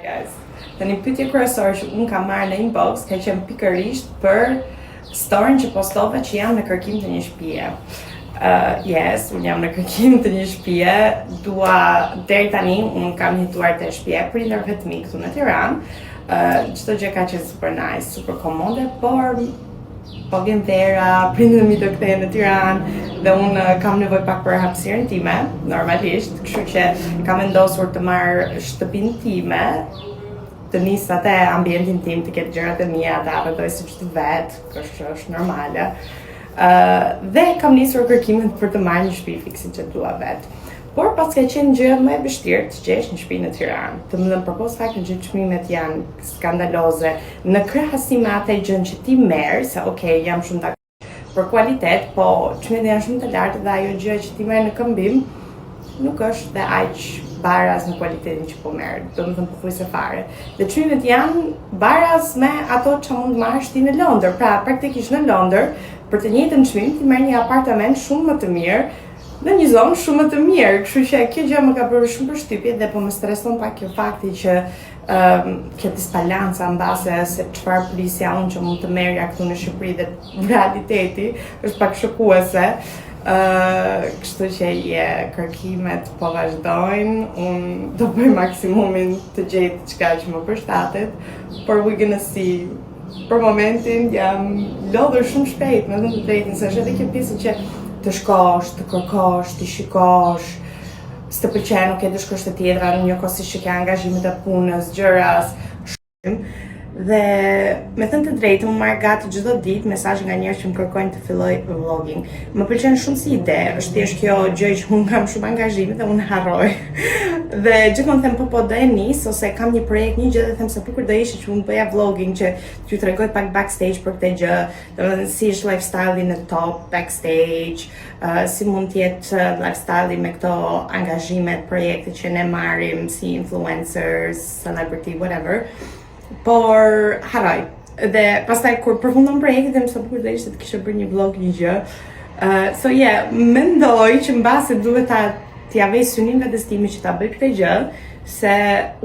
Guys, tani pyetje kryesore që unë kam marrë në inbox ka qenë pikërisht për storyn që postove që jam në kërkim të një shtëpie. Yes, unë jam në kërkim të një shtëpie. Deri tani unë kam jetuar te shtëpia e prindërve të mi këtu në Tiranë. Çdo gjë ka qenë super nice, super komode, por po vjen vera, prindërit mi do kthehen në Tiranë dhe unë kam nevojë pak për hapësirën time, normalisht, kështu që kam vendosur të marr shtëpinë time, të nis atë ambientin tim, të ketë gjërat e mia, të harroj siç të vet, kështu është normale. Dhe kam nisur kërkimin për të marrë një shtëpi fikse që dua vet. Por pas ka qenë gjë më e vështirë të gjesh një shtëpi në Tiranë. Të më dhënë përpos faktit që çmimet janë skandaloze në krahasim me atë gjë që ti merr, se okay, jam shumë dakord për kualitet, po çmimet janë shumë të larta dhe ajo gjë që ti merr në këmbim nuk është dhe aq baraz në kualitetin që po merr. Domethënë pothuajse fare. Dhe çmimet janë baraz me ato që mund marrësh ti në Londër. Pra, praktikisht në Londër, për të njëjtën çmim ti merr një apartament shumë më të mirë në një zonë shumë më të mirë, kështu që kjo gjë më ka bërë shumë përshtypje dhe po më streson pak kjo fakti që kjo disbalanca mbase se çfarë prisja unë që mund të merrja këtu në Shqipëri dhe realiteti është pak shokuese. Kështu që kërkimet po vazhdojnë, unë do bëj maksimumin të gjej diçka që më përshtatet, por we're gonna see. Për momentin jam lodhur shumë shpejt, me thënë të drejtën, se është edhe kjo pjesë që të shkosh, të kërkosh, të shikosh, s'të pëlqen, okay, të shkosh te tjetra, në një kohë që ke angazhimet e punës, gjëras, dhe me thënë të drejtën, më marr gati çdo ditë mesazhe nga njerëz që më kërkojnë të filloj vlogging. Më pëlqen shumë si ide, është thjesht kjo gjë që unë kam shumë angazhime dhe unë harroj. Dhe gjithmonë them po do e nis ose kam një projekt, një gjë dhe them se kur do ishte që unë bëja vlogging që t'ju tregoj pak backstage për këtë gjë, domethënë si është lifestyle-i në top backstage, si mund të jetë lifestyle-i me këto angazhimet, projekte që ne marrim si influencers, celebrity, whatever. Por haraj. Dhe pastaj kur përfundon projekti them se bukur do ishte të kisha bërë një vlog, një gjë. So yeah, mendoj që mbase duhet t'ia vej synim vetes time që ta bëj këtë gjë, se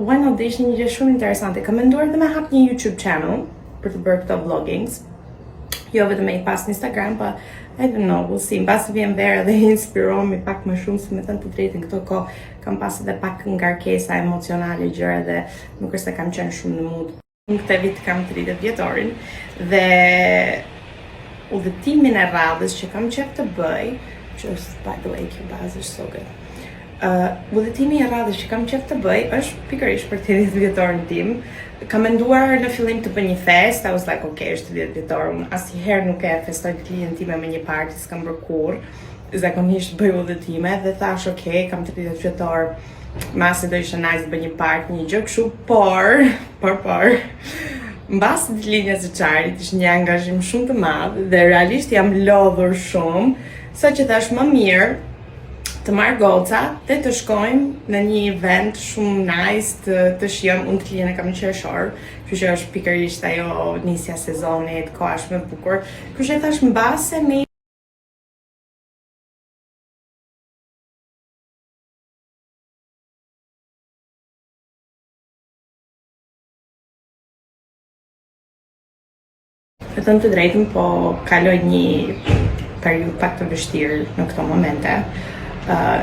why not do ishte një gjë shumë interesante. Kam menduar të më hap një YouTube channel për të bërë këto vloggings. Jo vetëm me i pas në Instagram, pa I don't know, we'll see. Mbas vjen vera dhe inspirohemi pak më shumë, se me thënë të drejtën këto kohë kam pas edhe pak ngarkesa emocionale gjëra dhe nuk është se kam qenë shumë në mood. Në këtë vit kam 30 vjetorin dhe udhëtimin e radhës që kam qef të bëj, që është by the way, kjo bazë është so good. Udhëtimi i radhës që kam qef të bëj është pikërisht për 30 vjetorin tim. Kam menduar në fillim të bëj një fest, I was like, okay, është 30 vjetor, unë asnjëherë nuk e festoj ditën time me një party, s'kam bërë kurrë. Zakonisht bëj udhëtime dhe thash, okay, kam 30 vjetor, masi do ishte nice të bëj një party, një gjë kështu, por mbas ditëlindjes së Çarit ishte një angazhim shumë të madh dhe realisht jam lodhur shumë, sa që thash më mirë të marr goca dhe të shkojmë në një event shumë nice të shijojmë. Unë të lijen e kam në qershor, kështu që është pikërisht ajo nisja e sezonit, koha është më e bukur. Kështu që thash mbase me të thënë të drejtën, po kaloj një periudhë pak të vështirë në këto momente.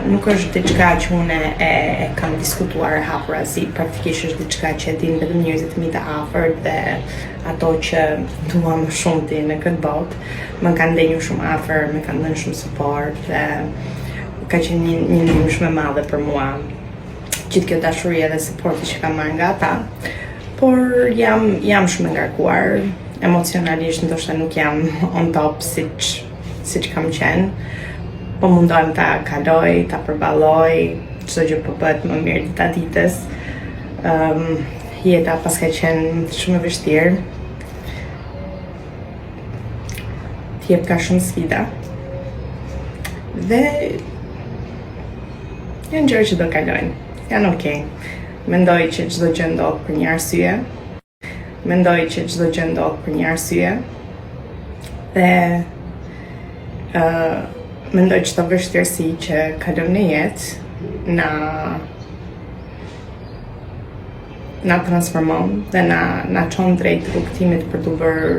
Nuk është diçka që unë e kam diskutuar hapur asnjë, praktikisht është diçka që e din vetëm njerëzit e mi të afërt dhe ato që dua më shumë ti në këtë botë. Më kanë ndenjur shumë afër, më kanë dhënë shumë support dhe ka qenë një ndihmë shumë e madhe për mua gjithë kjo dashuri dhe supporti që kam marrë nga ata. Por jam shumë ngarkuar emocionalisht, ndoshta nuk jam on top siç kam qenë. Po mundohem ta kaloj, ta përballoj, çdo gjë po bëhet më mirë dita ditës. Jeta pas ka qenë shumë e vështirë. T'jep ka shumë sfida. Dhe janë gjëra që do kalojnë. Janë okay. Mendoj që çdo gjë ndodh për një arsye. Dhe mendoj që të vështirësi që kalon në jetë na transformon dhe na çon drejt rrugtimit për të bërë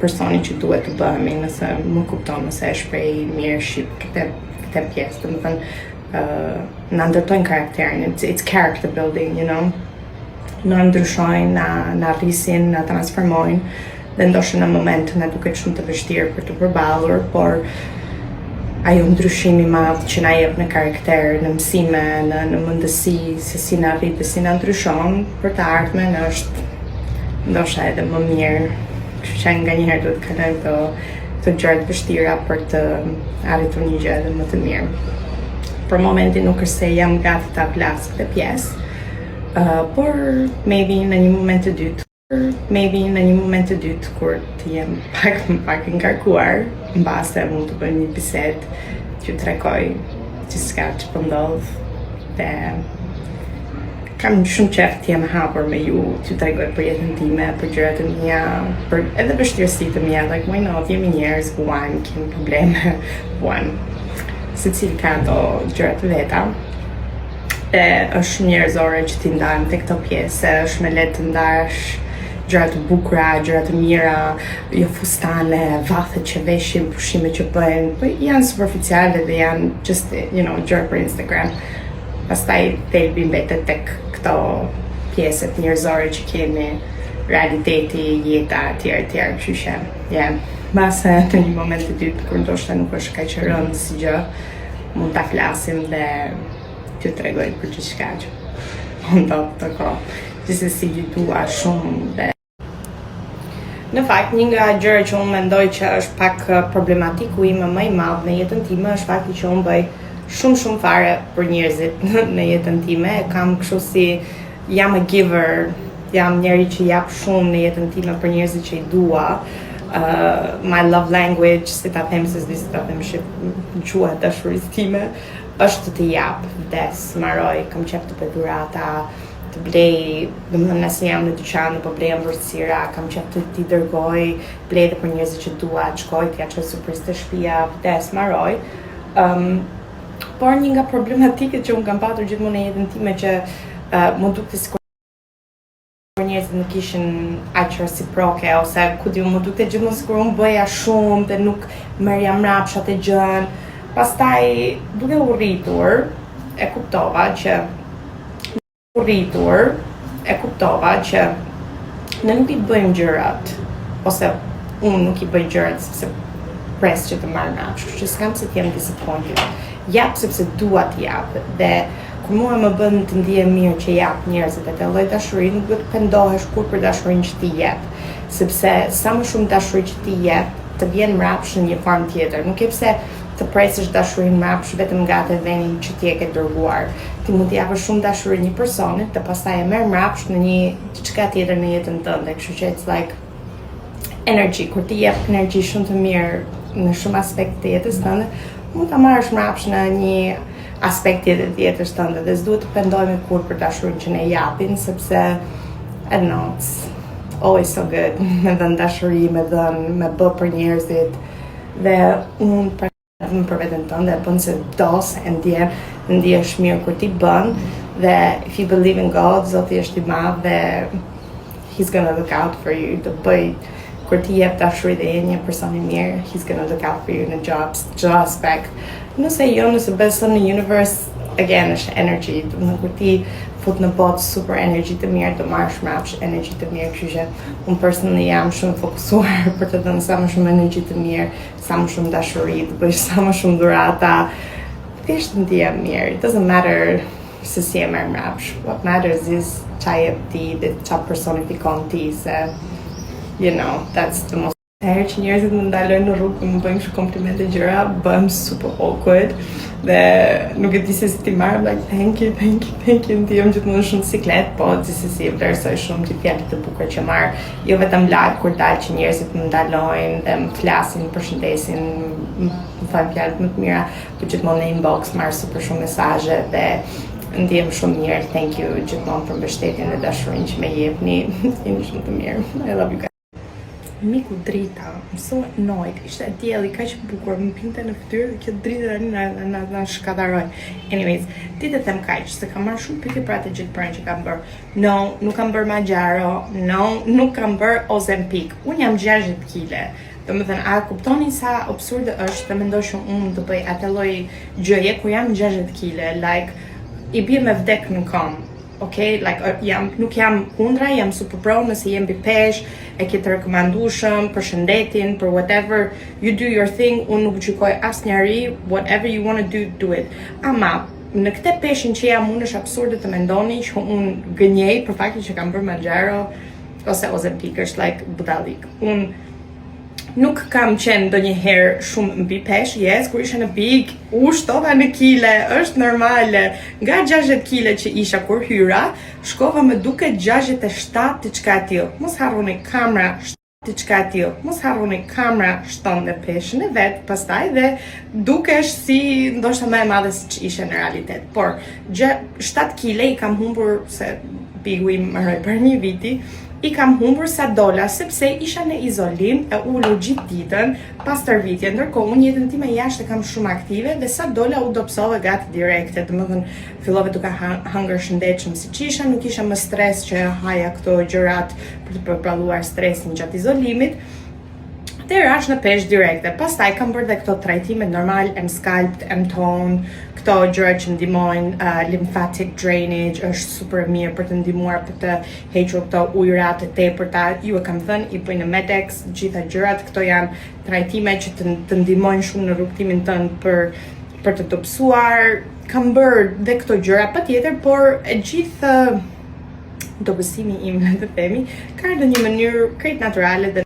personi që duhet të bëhemi, nëse më kupton, nëse e shpreh mirë shqip këtë pjesë, domethënë na ndërtojnë karakterin, it's character building, you know. Na ndryshojnë, na rrisin, na transformojnë, dhe ndoshta në momente na duket shumë të vështirë për të përballur, por ajo ndryshimi i madh që na jep në karakter, në mësime, në mendësi, se si na rrit dhe si na ndryshon për të ardhmen, është ndoshta edhe më mirë. Kështu që nganjëherë duhet të kalojmë të gjëra të vështira për të arritur një gjë edhe më të mirë. Për momentin nuk është se jam gati ta flas këtë pjesë, por maybe në një moment të dytë, kur të jem pak ngarkuar, mbase mund të bëjmë një bisedë që tregoj gjithçka që po ndodh, dhe kam shumë qejf të jem hapur me ju, t'ju tregoj për jetën time, për gjërat e mia, për edhe vështirësitë e mia, like why not, jemi njerëz, kemi probleme, secili ka ato gjërat e veta. E është njerëzore që ti ndajmë te këto pjesë, është me lehtë të ndash gjëra të bukura, gjëra të mira, jo fustane, vathet që veshim, pushime që bëjmë, po janë superficiale dhe janë just, you know, gjëra për Instagram. Pastaj thelbi mbetet tek këto pjesët njerëzore që kemi, realiteti, jeta, etj. Kështu që, mbase në një moment të dytë, kur ndoshta nuk është kaq e rëndë si gjë, mund ta flasim dhe t'ju tregoj për gjithçka që po ndodh të kohë. Gjithsesi ju dua shumë dhe në fakt një nga gjërat që unë mendoj që është pak problematiku im më i madh në jetën time është fakti që unë bëj shumë fare për njerëzit në jetën time. Kam kështu si jam a giver, jam njeri që jap shumë në jetën time për njerëzit që i dua. My love language, si ta them se s'di si ta them shqip, quhet dashurisë time, është të jap, vdes, maroj, kam qef të bëj dhurata, të blej, domethënë nëse jam në dyqan apo blej ëmbëlsira, kam qef të t'i dërgoj, blej edhe për njerëzit që dua, të shkoj, t'ja çoj surprizë të shtëpia, vdes, maroj. Por një nga problematiket që unë kam patur gjithmonë në jetën time që më dukte sikur njerëzit nuk ishin aq reciproke, ose ku diun më dukte gjithmonë sikur unë bëja shumë dhe nuk merrja mrapsht atë gjën. Pastaj duke u rritur, e kuptova që ne nuk i bëjmë gjërat, ose unë nuk i bëj gjërat sepse pres që të marr mrapsht, kështu që s'kam se t'jem disappointed. Jap sepse dua t'jap, dhe kur mua më bën të ndihem mirë që jap njerëzit atë lloj dashurie, nuk duhet të pendohesh kur për dashurinë që ti jep, sepse sa më shumë dashuri që ti jep, të vjen mrapsht në një formë tjetër. Nuk e pse të presësh dashurinë mrapsht vetëm nga atë vend që ti e ke dërguar. Ti mund të japësh shumë dashuri një personit, dhe pastaj e merr mrapsht në një diçka tjetër në jetën tënde. Kështu që it's like energy, kur ti jep energji shumë të mirë në shumë aspekte të jetës tënde, mund ta marrësh mrapsht në një aspekt tjetër të jetës tënde, dhe s'duhet të pendojmë kur për dashurinë që ne japim, sepse I don't know, it's always so good me dhënë dashuri, me bë për njerëzit, dhe unë për veten tënde e bën se do se ndihesh mirë kur ti bën, dhe if you believe in God, Zoti është I madh dhe He's gonna look out for you. Të bëj kur ti jep dashuri dhe je një person I mirë, He's gonna look out for you në çdo aspekt. Nëse beson në universe, again, është energy. Domethënë kur ti fut në botë super energy të mirë, do marrësh mrapsht energy të mirë, kështu që unë personally jam shumë fokusuar për të dhënë sa më shumë energy të mirë, sa më shumë dashuri, të bëj sa më shumë dhurata. Thjesht ndihem mirë. It doesn't matter se si e merr mrapsht. What matters is çfarë jep ti dhe çfarë personifikon ti, se you know, that's the most. Herë që njerëzit më ndalojnë në rrugë, më bëjnë kështu komplimente gjëra, bëhem super awkward dhe nuk e di se si ti marr, like thank you, ndihem gjithmonë shumë siklet, po gjithsesi e vlerësoj shumë të fjalët e bukura që marr, jo vetëm live kur dal që njerëzit më ndalojnë dhe më flasin, më përshëndesin, më thonë fjalët më të mira, po gjithmonë në inbox marr super shumë mesazhe dhe ndihem shumë mirë. Thank you gjithmonë për mbështetjen dhe dashurinë që më jepni. Jeni shumë të mirë. I love you guys. miku drita, më so annoyed, ishte dielli kaq i bukur, më pinte në fytyrë dhe kjo drita tani na shkataroi. Anyways, ti të them kaq, se kam marrë shumë pyetje për atë gjithë pranë që kam bërë. No, nuk kam bërë Mounjaro, no, nuk kam bërë Ozempic. Unë jam 60 kg. Do më thënë, a kuptoni sa absurde është të mendoj që unë të bëj atë lloj gjëje kur jam 60 kg, like i bie me vdek në kom. Okay, like nuk jam kundra, jam super pro nëse jem mbi pesh, e ke të rekomandueshëm për shëndetin, për whatever, you do your thing, unë nuk gjykoj asnjëri, whatever you want to do it. Ama në këtë peshin që jam unë është absurde të mendoni që unë gënjej për faktin që kam bërë Mounjaro ose Ozempic, është like budallik. Unë nuk kam qenë ndonjëherë shumë mbi pesh, yes, kur isha në pik, u shtova në kile, është normale. Nga 60 kile që isha kur hyra, shkova me duke 67 diçka tillë. Mos harroni kamera diçka tillë. Mos harroni kamera shton në peshën e vet, pastaj dhe dukesh si ndoshta më e madhe siç ishe në realitet. Por 7 kile i kam humbur se pigu im mëroj për një viti. I kam humbur sa dola, sepse isha në izolim e ulur gjithë ditën pas tërvitje, ndërkohë unë jetën time jashtë kam shumë aktive dhe sa dola u dobësova gati direkte, domethënë fillova duke hëngër shëndetshëm siç isha, nuk isha më stres që haja këto gjërat për të përballuar stresin gjatë izolimit. Dhe rash në pesh direkte. Pastaj kam bërë dhe këto trajtimet normal, M-Sculpt, M-Tone, këto gjëra që ndihmojnë lymphatic drainage, është super mirë për të ndihmuar për të hequr këto ujërat e tepërta. Ju e kam thënë, i bëj në Medex, gjitha gjërat, këto janë trajtime që të ndihmojnë shumë në rrugtimin tënd për të dobësuar. Kam bërë dhe këto gjëra patjetër, por e gjithë dobësimi im, le të themi, ka në një mënyrë krejt natyrale dhe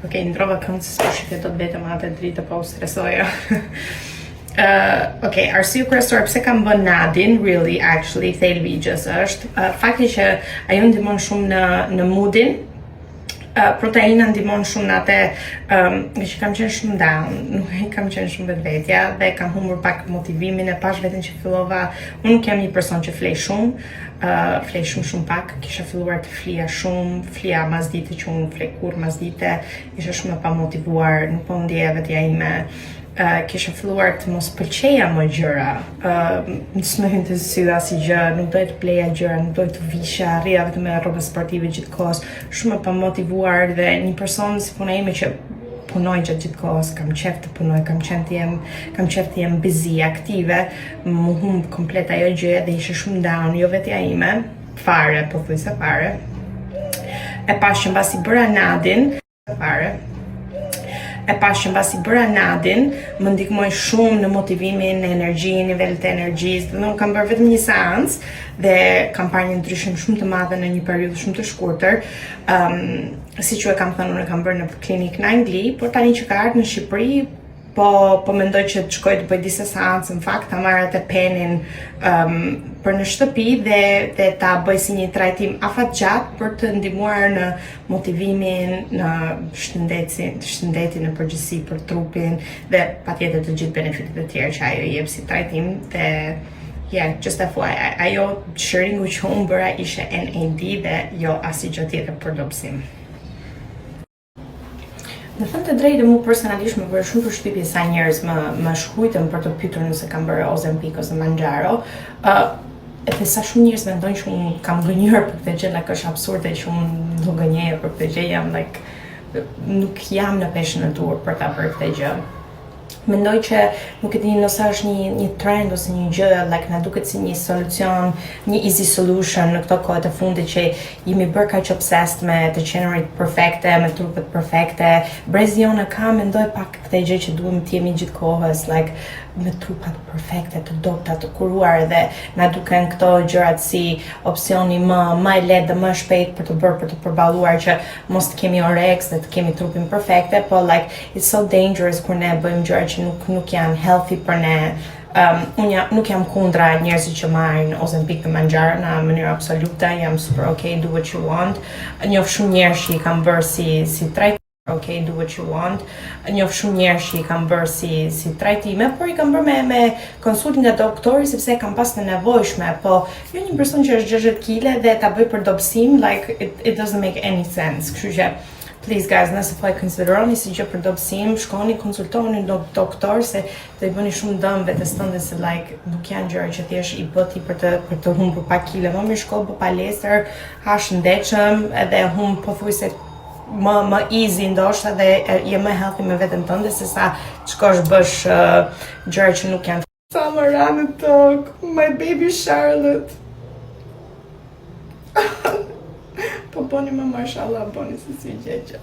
okej, ndrova kënd se shifet do të vetëm atë dritë pa u stresoja. Okej, arsye kryesore pse kam bën nadin, really, actually, thelbi i gjës është fakti që ajo ndihmon shumë në moodin. Proteina ndihmon shumë në atë që kam qenë shumë down, nuk kam qenë shumë vetvetja dhe kam humbur pak motivimin e pash veten që fillova. Unë nuk jam një person që flej shumë pak, kisha filluar të flija mazdite që unë flej kur mazdite, isha shumë e pamotivuar, nuk po ndjeja vetja ime. Kisha filluar të mos pëlqeja më gjëra, s'më hynte sy asnjë gjë, nuk doj të pleja gjëra, nuk doj të visha, rria vetëm me rroba sportive gjithkohës, shumë e pamotivuar dhe një person si puna ime që punoj gjatë gjithë kohës, kam qef të punoj, kam qef të jem busy, aktive, më humb komplet ajo gjë dhe ishe shumë down, jo vetja ime, fare, pothuajse fare. E pash që mbasi bëra nadin, më ndihmoi shumë në motivimin, në energjinë, nivelet e energjisë. Unë kam bërë vetëm një seancë dhe kam parë një ndryshim shumë të madh në një periudhë shumë të shkurtër. Siç ju e kam thënë, unë e kam bërë në klinikë në Angli, por tani që ka ardhur në Shqipëri, po mendoj që të shkoj të bëj disa seancë, në fakt ta marr atë penin për në shtëpi dhe ta bëj si një trajtim afatgjat për të ndihmuar në motivimin, në shëndetin në përgjithësi për trupin dhe patjetër të gjithë benefitet e tjera që ajo jep si trajtim dhe yeah, just FYI, ajo shëringu që unë bëra ishte NAD dhe jo asnjë gjë tjetër për dobësim. Në thënë të drejtë, mu personalisht më bërë shumë përshtypje sa njerëz më shkujtën për të pyetur nëse kam bërë Ozempic ose Mounjaro. Edhe sa shumë njerëz mendojnë që unë kam gënjur për këtë gjë, like është absurde që unë nuk gënjej për këtë gjë, jam like nuk jam në peshën e dur për ta bërë këtë gjë. Mendoj që nuk e di nëse është një trend ose një gjë, like na duket si një solucion, një easy solution në këto kohët e fundit që jemi bërë kaq obsessed me të qenurit perfekte, me trupet perfekte. Brezi jonë ka mendoj pak këtë gjë që duhem të jemi gjithkohës like me trupat perfekte, të dobta, të kuruar dhe na duken këto gjërat si opsioni më i lehtë dhe më shpejt për të përballuar që mos të kemi oreks dhe të kemi trupin perfekte, po like it's so dangerous kur ne bëjmë gjëra që nuk janë healthy për ne. Unë nuk jam kundra njerëzit që marrin Ozempic dhe Mounjaro në mënyrë absolute, jam super okay, do what you want. Njoh shumë njerëz që i kanë bërë si trajtim. Okay, do what you want. Njoh shumë njerëz që i kanë bërë si trajtime, por i kanë bërë me konsultin nga doktori sepse kanë pas të nevojshme, po jo një person që është 60 kg dhe ta bëj për dobësim, like it doesn't make any sense. Kështu që please guys, nëse po e konsideroni si gjë për dobësim, shkoni konsultoni në doktor se do i bëni shumë dëm vetes tënde se like nuk janë gjëra që thjesht i bëti për të humbur pak kile. Më mirë shko bë palestër, hash ndechëm edhe humb pothuajse më easy ndoshta dhe je më healthy me veten tënde se sa të shkosh bësh gjëra që nuk janë. Sa më ranë tok, my baby Charlotte. Po boni më mashallah, boni se si gjegja.